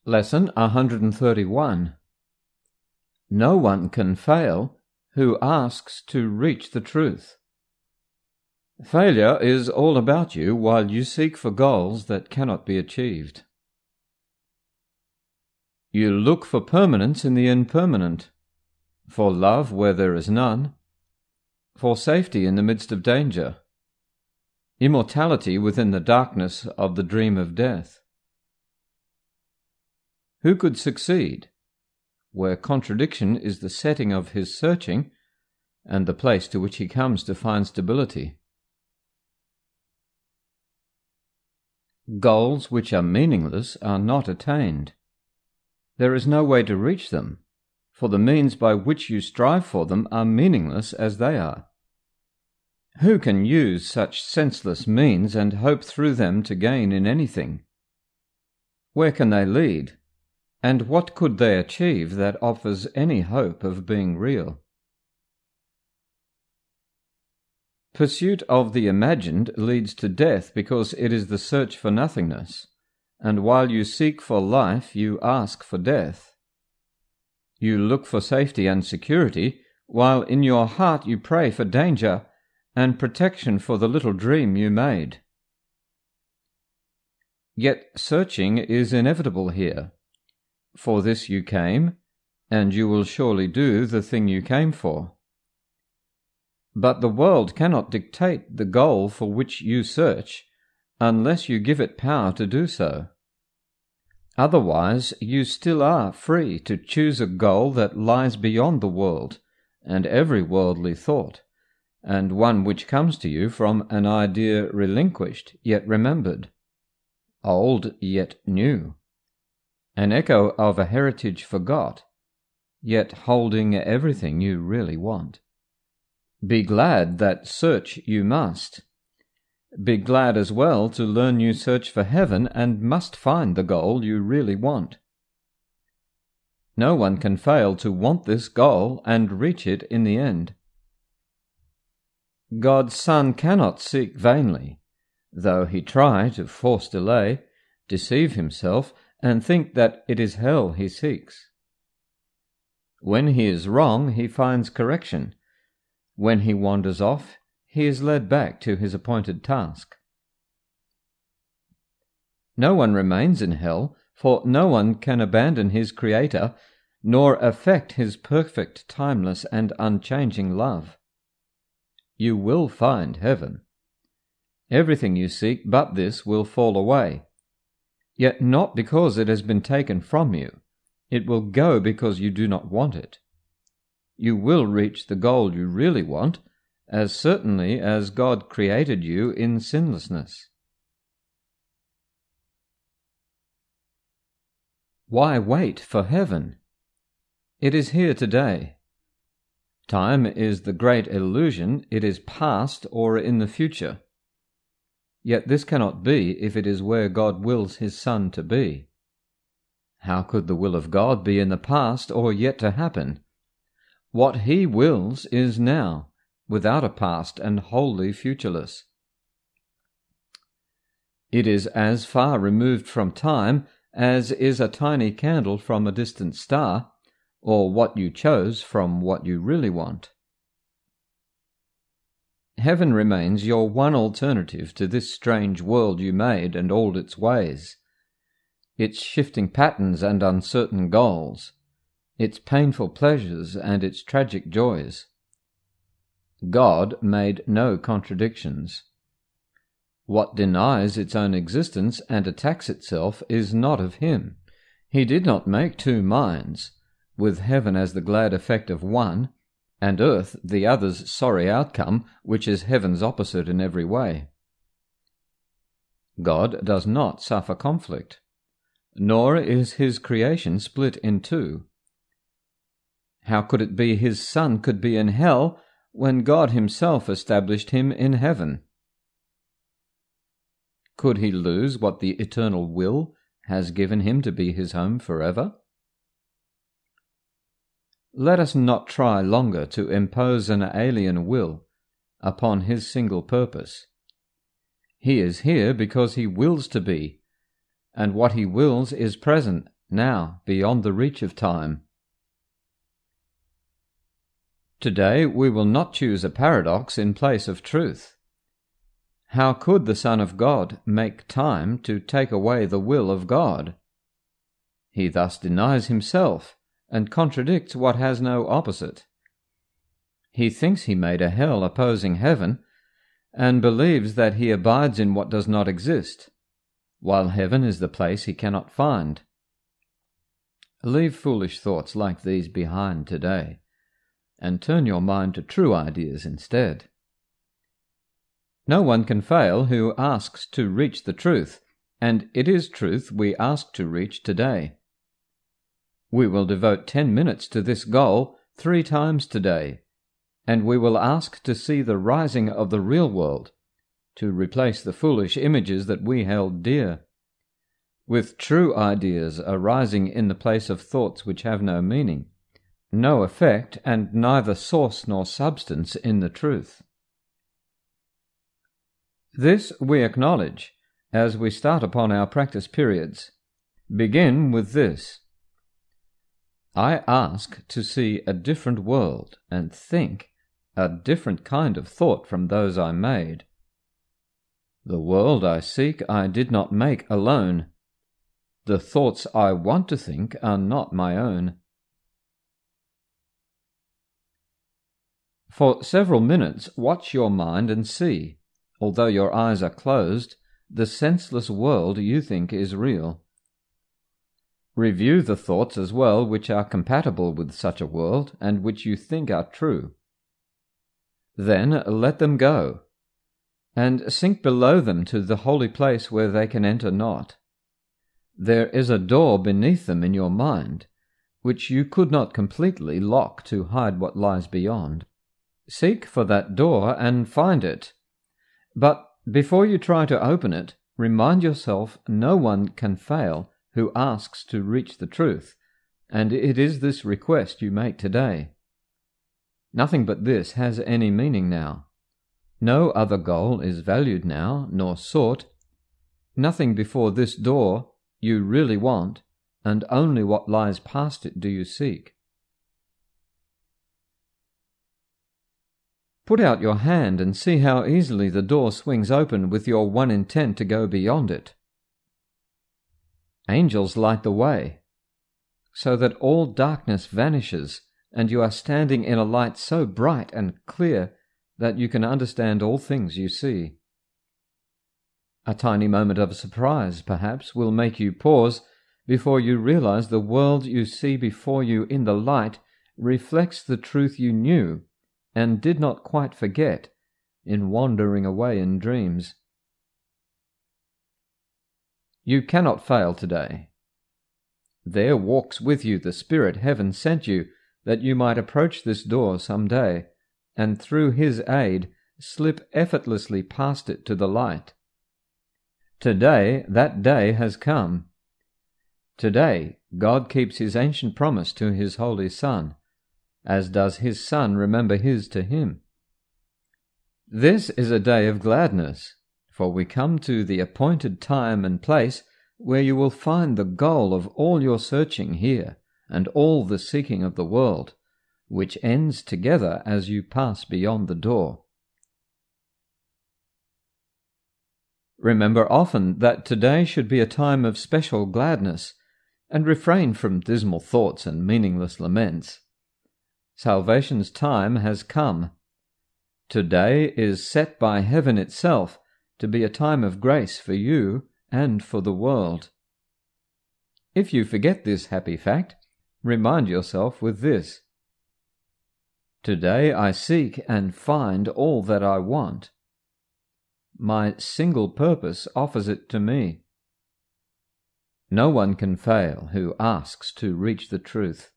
Lesson 131. No one can fail who asks to reach the truth. Failure is all about you while you seek for goals that cannot be achieved. You look for permanence in the impermanent, for love where there is none, for safety in the midst of danger, immortality within the darkness of the dream of death. Who could succeed where contradiction is the setting of his searching and the place to which he comes to find stability? Goals which are meaningless are not attained. There is no way to reach them, for the means by which you strive for them are meaningless as they are. Who can use such senseless means and hope through them to gain in anything? Where can they lead? And what could they achieve that offers any hope of being real? Pursuit of the imagined leads to death because it is the search for nothingness, and while you seek for life you ask for death. You look for safety and security, while in your heart you pray for danger and protection for the little dream you made. Yet searching is inevitable here. For this you came, and you will surely do the thing you came for. But the world cannot dictate the goal for which you search unless you give it power to do so. Otherwise, you still are free to choose a goal that lies beyond the world and every worldly thought, and one which comes to you from an idea relinquished yet remembered, old yet new, an echo of a heritage forgot, yet holding everything you really want. Be glad that search you must. Be glad as well to learn you search for heaven and must find the goal you really want. No one can fail to want this goal and reach it in the end. God's Son cannot seek vainly, though he try to force delay, deceive himself, and think that it is hell he seeks. When he is wrong, he finds correction. When he wanders off, he is led back to his appointed task. No one remains in hell, for no one can abandon his Creator, nor affect his perfect, timeless, and unchanging love. You will find heaven. Everything you seek but this will fall away. Yet not because it has been taken from you. It will go because you do not want it. You will reach the goal you really want, as certainly as God created you in sinlessness. Why wait for heaven? It is here today. Time is the great illusion. It is past or in the future. Yet this cannot be if it is where God wills his Son to be. How could the will of God be in the past or yet to happen? What he wills is now, without a past and wholly futureless. It is as far removed from time as is a tiny candle from a distant star, or what you chose from what you really want. Heaven remains your one alternative to this strange world you made and all its ways, its shifting patterns and uncertain goals, its painful pleasures and its tragic joys. God made no contradictions. What denies its own existence and attacks itself is not of him. He did not make two minds, with heaven as the glad effect of one, and earth the other's sorry outcome, which is heaven's opposite in every way. God does not suffer conflict, nor is his creation split in two. How could it be his Son could be in hell when God himself established him in heaven? Could he lose what the eternal will has given him to be his home forever? Let us not try longer to impose an alien will upon his single purpose. He is here because he wills to be, and what he wills is present now beyond the reach of time. Today we will not choose a paradox in place of truth. How could the Son of God make time to take away the will of God? He thus denies himself and contradicts what has no opposite. He thinks he made a hell opposing heaven, and believes that he abides in what does not exist, while heaven is the place he cannot find. Leave foolish thoughts like these behind today, and turn your mind to true ideas instead. No one can fail who asks to reach the truth, and it is truth we ask to reach today. We will devote 10 minutes to this goal 3 times today, and we will ask to see the rising of the real world, to replace the foolish images that we held dear, with true ideas arising in the place of thoughts which have no meaning, no effect, and neither source nor substance in the truth. This we acknowledge as we start upon our practice periods. Begin with this: I ask to see a different world and think a different kind of thought from those I made. The world I seek I did not make alone. The thoughts I want to think are not my own. For several minutes watch your mind and see, although your eyes are closed, the senseless world you think is real. Review the thoughts as well which are compatible with such a world and which you think are true. Then let them go, and sink below them to the holy place where they can enter not. There is a door beneath them in your mind, which you could not completely lock to hide what lies beyond. Seek for that door and find it. But before you try to open it, remind yourself no one can fail who asks to reach the truth, and it is this request you make today. Nothing but this has any meaning now. No other goal is valued now, nor sought. Nothing before this door you really want, and only what lies past it do you seek. Put out your hand and see how easily the door swings open with your one intent to go beyond it. Angels light the way, so that all darkness vanishes, and you are standing in a light so bright and clear that you can understand all things you see. A tiny moment of surprise, perhaps, will make you pause before you realize the world you see before you in the light reflects the truth you knew and did not quite forget in wandering away in dreams. You cannot fail today. There walks with you the Spirit heaven sent you, that you might approach this door some day, and through his aid slip effortlessly past it to the light. Today that day has come. Today God keeps his ancient promise to his Holy Son, as does his Son remember his to him. This is a day of gladness, for we come to the appointed time and place where you will find the goal of all your searching here and all the seeking of the world, which ends together as you pass beyond the door. Remember often that today should be a time of special gladness, and refrain from dismal thoughts and meaningless laments. Salvation's time has come. Today is set by heaven itself to be a time of grace for you and for the world. If you forget this happy fact, remind yourself with this: today I seek and find all that I want. My single purpose offers it to me. No one can fail who asks to reach the truth.